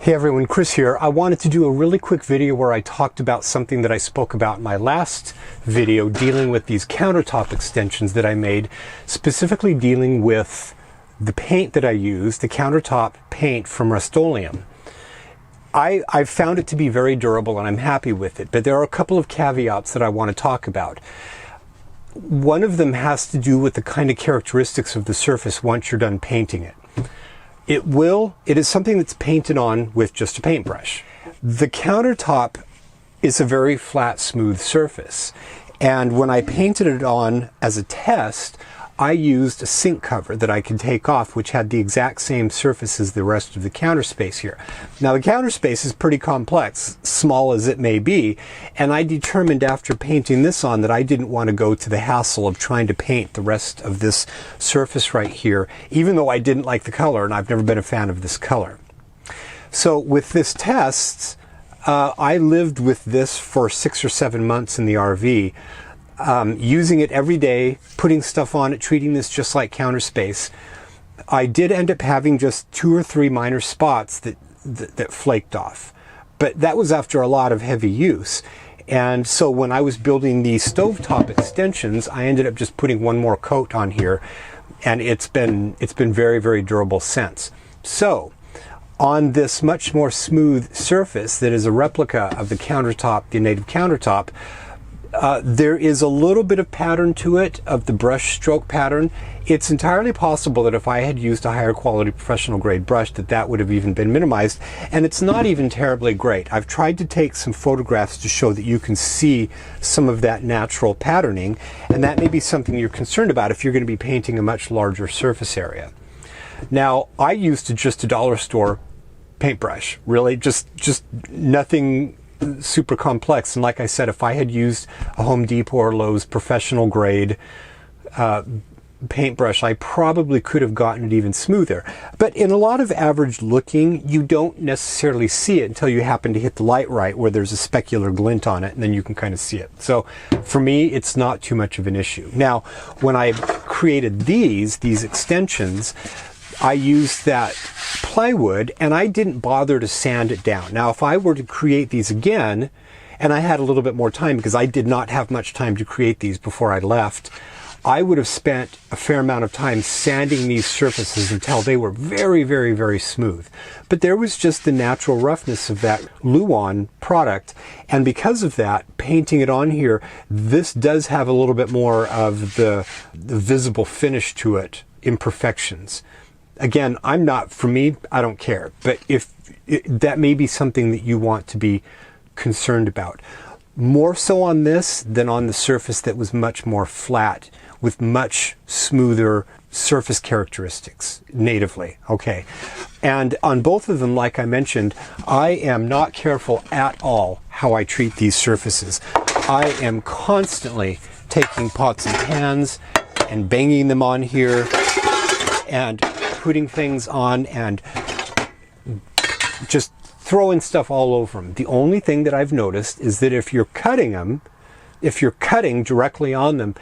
Hey everyone, Chris here. I wanted to do a really quick video where I talked about something that I spoke about in my last video dealing with these countertop extensions that I made, specifically dealing with the paint that I used, the countertop paint from Rustoleum. I've found it to be very durable and I'm happy with it, but there are a couple of caveats that I want to talk about. One of them has to do with the kind of characteristics of the surface once you're done painting it. It is something that's painted on with just a paintbrush. The countertop is a very flat, smooth surface. And when I painted it on as a test, I used a sink cover that I could take off, which had the exact same surface as the rest of the counter space here. Now the counter space is pretty complex, small as it may be, and I determined after painting this on that I didn't want to go to the hassle of trying to paint the rest of this surface right here, even though I didn't like the color and I've never been a fan of this color. So with this test, I lived with this for 6 or 7 months in the RV. Using it every day, putting stuff on it, treating this just like counter space. I did end up having just 2 or 3 minor spots that flaked off, but that was after a lot of heavy use. And so when I was building the stovetop extensions, I ended up just putting one more coat on here, and it's been very, very durable since. So on this much more smooth surface that is a replica of the countertop, the native countertop, there is a little bit of pattern to it, of the brush stroke pattern. It's entirely possible that if I had used a higher quality professional grade brush that would have even been minimized, and it's not even terribly great. I've tried to take some photographs to show that you can see some of that natural patterning, and that may be something you're concerned about if you're going to be painting a much larger surface area. Now, I used just a dollar store paintbrush, really, just nothing super complex. And like I said, if I had used a Home Depot or Lowe's professional grade paintbrush, I probably could have gotten it even smoother. But in a lot of average looking, you don't necessarily see it until you happen to hit the light right, where there's a specular glint on it, and then you can kind of see it. So for me, it's not too much of an issue. Now, when I created these extensions, I used that plywood and I didn't bother to sand it down. Now, if I were to create these again, and I had a little bit more time because I did not have much time to create these before I left, I would have spent a fair amount of time sanding these surfaces until they were very, very, very smooth. But there was just the natural roughness of that Luan product. And because of that, painting it on here, this does have a little bit more of the visible finish to it, imperfections. Again, for me, I don't care, but that may be something that you want to be concerned about. More so on this than on the surface that was much more flat, with much smoother surface characteristics natively, okay? And on both of them, like I mentioned, I am not careful at all how I treat these surfaces. I am constantly taking pots and pans and banging them on here, and putting things on and just throwing stuff all over them. The only thing that I've noticed is that if you're cutting directly on them,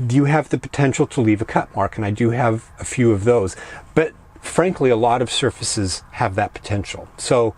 you have the potential to leave a cut mark, and I do have a few of those. But frankly, a lot of surfaces have that potential. So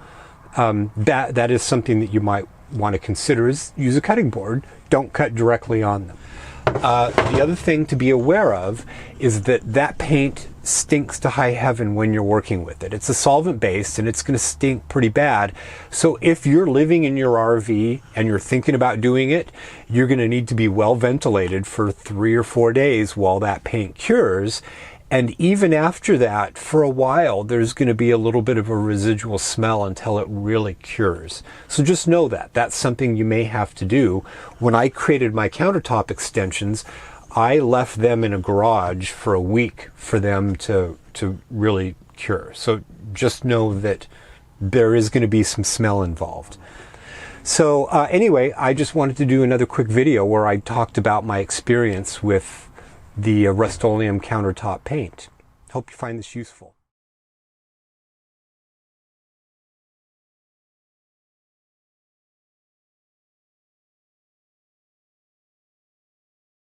that is something that you might want to consider, is use a cutting board. Don't cut directly on them. The other thing to be aware of is that paint stinks to high heaven when you're working with it. It's a solvent based and it's going to stink pretty bad. So if you're living in your RV and you're thinking about doing it, you're going to need to be well ventilated for 3 or 4 days while that paint cures. And even after that, for a while, there's going to be a little bit of a residual smell until it really cures. So just know that. That's something you may have to do. When I created my countertop extensions, I left them in a garage for a week for them to really cure. So just know that there is going to be some smell involved. So anyway, I just wanted to do another quick video where I talked about my experience with the Rustoleum Countertop paint. Hope you find this useful.